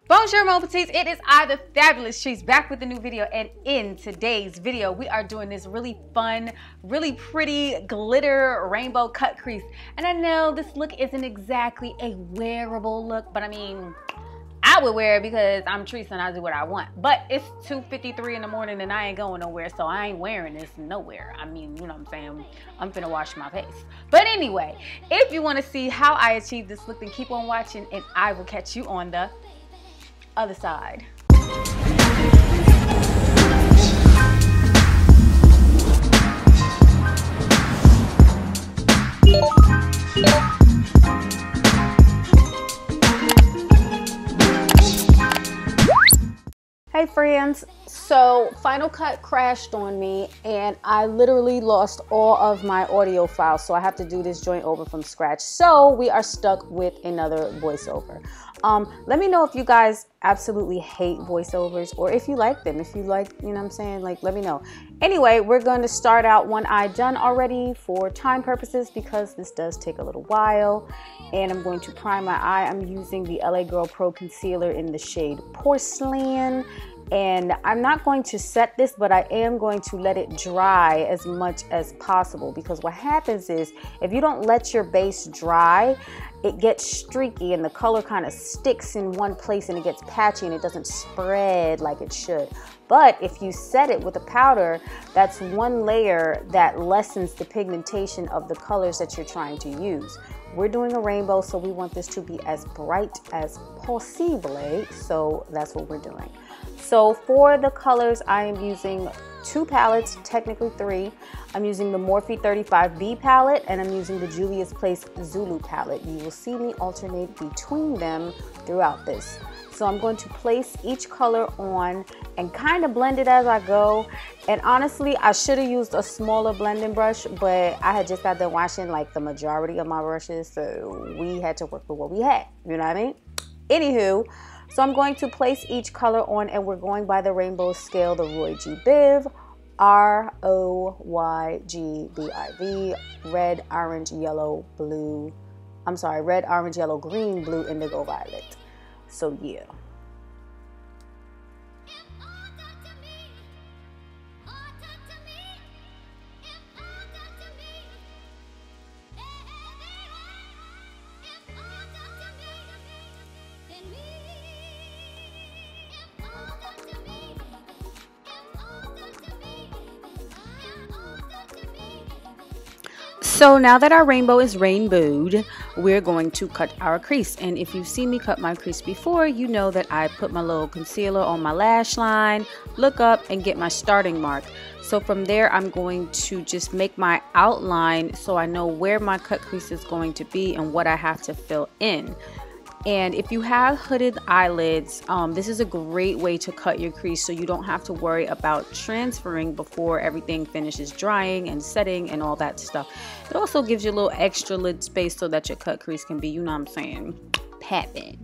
Bonjour Mon Petites, it is I, the fabulous Trees, back with a new video, and in today's video we are doing this really fun, really pretty glitter rainbow cut crease. And I know this look isn't exactly a wearable look, but I mean, I would wear it because I'm Trees and I do what I want. But it's 2:53 in the morning and I ain't going nowhere, so I ain't wearing this nowhere. I mean, you know what I'm saying? I'm finna wash my face. But anyway, if you want to see how I achieved this look, then keep on watching and I will catch you on the other side. Hey friends, so Final Cut crashed on me and I literally lost all of my audio files, so I have to do this joint over from scratch. So we are stuck with another voiceover. Let me know if you guys absolutely hate voiceovers or if you like them. If you like, you know what I'm saying, like, let me know. Anyway, we're going to start out one eye done already for time purposes because this does take a little while. And I'm going to prime my eye. I'm using the LA Girl Pro Concealer in the shade Porcelain. And I'm not going to set this, but I am going to let it dry as much as possible, because what happens is if you don't let your base dry, it gets streaky and the color kind of sticks in one place and it gets patchy and it doesn't spread like it should. But if you set it with a powder, that's one layer that lessens the pigmentation of the colors that you're trying to use. We're doing a rainbow, so we want this to be as bright as possible, so that's what we're doing. So for the colors, I am using two palettes, technically three. I'm using the Morphe 35B palette and I'm using the Juvia's Place Zulu palette. You will see me alternate between them throughout this. So I'm going to place each color on and kind of blend it as I go. And honestly, I should have used a smaller blending brush, but I had just got done washing like the majority of my brushes, so we had to work with what we had, you know what I mean? Anywho, so I'm going to place each color on and we're going by the rainbow scale, the Roy G. Biv, ROYGBIV, red, orange, yellow, blue. I'm sorry, red, orange, yellow, green, blue, indigo, violet. So yeah. So now that our rainbow is rainbowed, we're going to cut our crease. And if you've seen me cut my crease before, you know that I put my little concealer on my lash line, look up and get my starting mark. So from there, I'm going to just make my outline so I know where my cut crease is going to be and what I have to fill in. And if you have hooded eyelids, this is a great way to cut your crease so you don't have to worry about transferring before everything finishes drying and setting and all that stuff. It also gives you a little extra lid space so that your cut crease can be, you know what I'm saying, papping.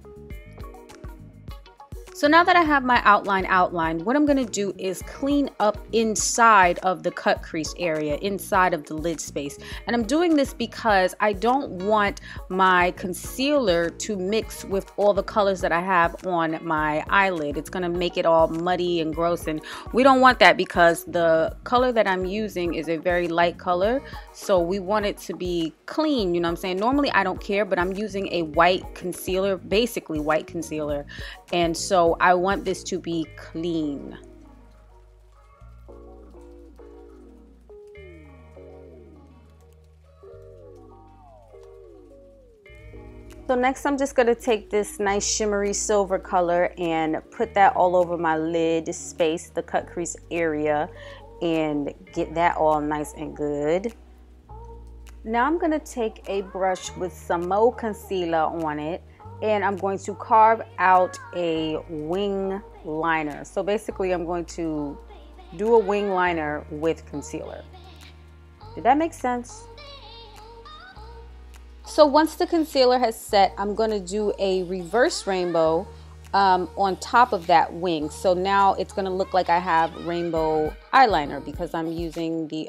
So now that I have my outline outlined, what I'm going to do is clean up inside of the cut crease area, inside of the lid space. And I'm doing this because I don't want my concealer to mix with all the colors that I have on my eyelid. It's going to make it all muddy and gross, and we don't want that because the color that I'm using is a very light color. So we want it to be clean, you know what I'm saying? Normally I don't care, but I'm using a white concealer, basically white concealer. And so I want this to be clean. So next I'm just going to take this nice shimmery silver color and put that all over my lid space, the cut crease area, and get that all nice and good. Now I'm going to take a brush with some more concealer on it, and I'm going to carve out a wing liner. So basically I'm going to do a wing liner with concealer. Did that make sense? So once the concealer has set, I'm going to do a reverse rainbow on top of that wing. So now it's going to look like I have rainbow eyeliner because I'm using the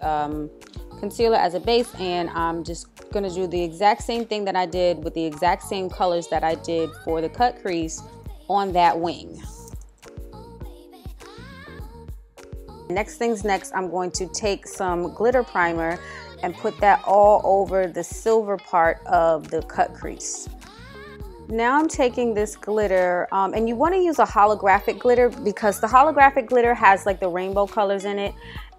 concealer as a base, and I'm just going to do the exact same thing that I did with the exact same colors that I did for the cut crease on that wing. Next things next, I'm going to take some glitter primer and put that all over the silver part of the cut crease. Now I'm taking this glitter, and you want to use a holographic glitter because the holographic glitter has like the rainbow colors in it,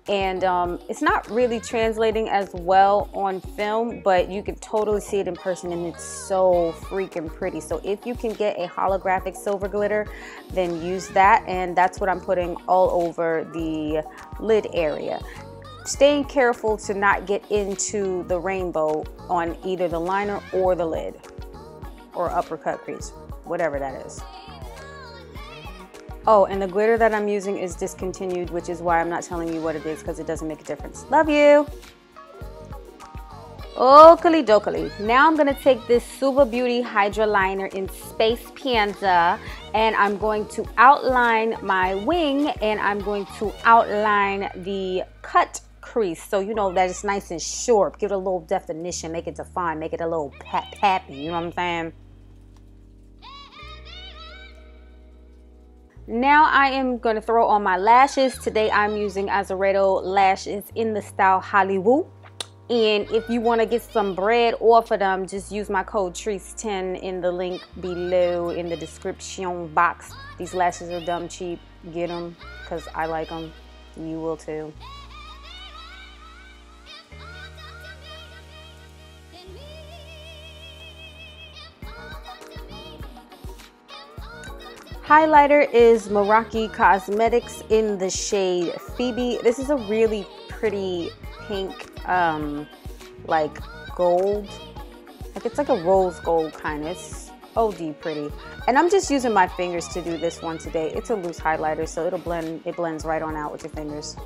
and it's not really translating as well on film, but you can totally see it in person and it's so freaking pretty. So if you can get a holographic silver glitter, then use that, and that's what I'm putting all over the lid area. Staying careful to not get into the rainbow on either the liner or the lid or uppercut crease, whatever that is. Oh, and the glitter that I'm using is discontinued, which is why I'm not telling you what it is, because it doesn't make a difference. Love you. Oakley dokley. Now I'm gonna take this Suva Beauty Hydra Liner in Space Panda, and I'm going to outline my wing, and I'm going to outline the cut crease, so you know that it's nice and short. Give it a little definition, make it defined, make it a little pappy, you know what I'm saying? Now I am going to throw on my lashes. Today I'm using Azaredo lashes in the style Hollywood. And if you want to get some bread off of them, just use my code TRICE10 in the link below in the description box. These lashes are dumb cheap. Get them because I like them. You will too. Highlighter is Meraki Cosmetics in the shade Phoebe. This is a really pretty pink, like gold. Like it's like a rose gold kind. It's OD pretty. And I'm just using my fingers to do this one today. It's a loose highlighter, so it'll blend. It blends right on out with your fingers.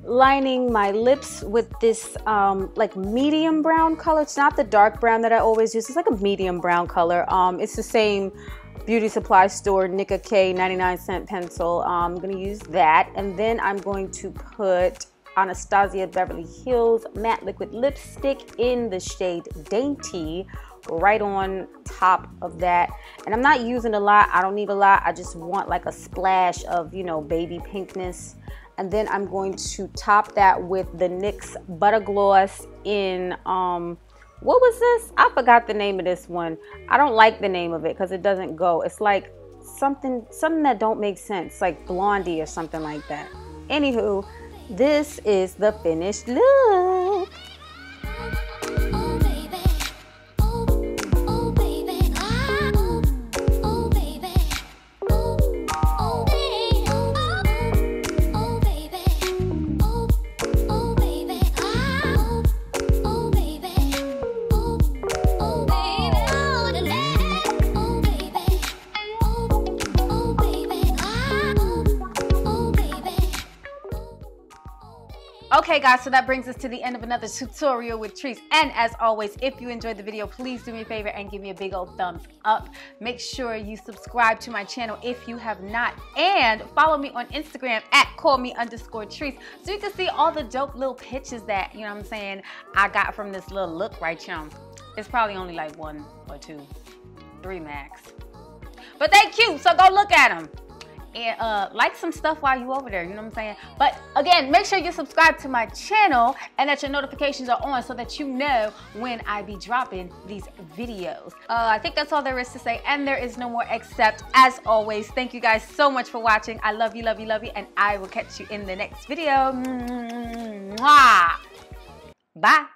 Lining my lips with this like medium brown color. It's not the dark brown that I always use. It's like a medium brown color. It's the same beauty supply store Nicka K 99-cent pencil. I'm gonna use that, and then I'm going to put Anastasia Beverly Hills matte liquid lipstick in the shade Dainty right on top of that. And I'm not using a lot. I don't need a lot. I just want like a splash of, you know, baby pinkness. And then I'm going to top that with the NYX Butter Gloss in, what was this? I forgot the name of this one. I don't like the name of it because it doesn't go. It's like something that don't make sense, like Blondie or something like that. Anywho, this is the finished look. Okay guys, so that brings us to the end of another tutorial with Trice. And as always, if you enjoyed the video, please do me a favor and give me a big old thumbs up. Make sure you subscribe to my channel if you have not, and follow me on Instagram at @callme_Trice, so you can see all the dope little pictures that, you know what I'm saying, I got from this little look right here. It's probably only like 1 or 2, 3 max, but they cute, so go look at them. And like some stuff while you over there, you know what I'm saying? But again, make sure you subscribe to my channel and that your notifications are on so that you know when I be dropping these videos. I think that's all there is to say, and there is no more except, as always, thank you guys so much for watching. I love you, love you, love you, and I will catch you in the next video. Mwah! Bye.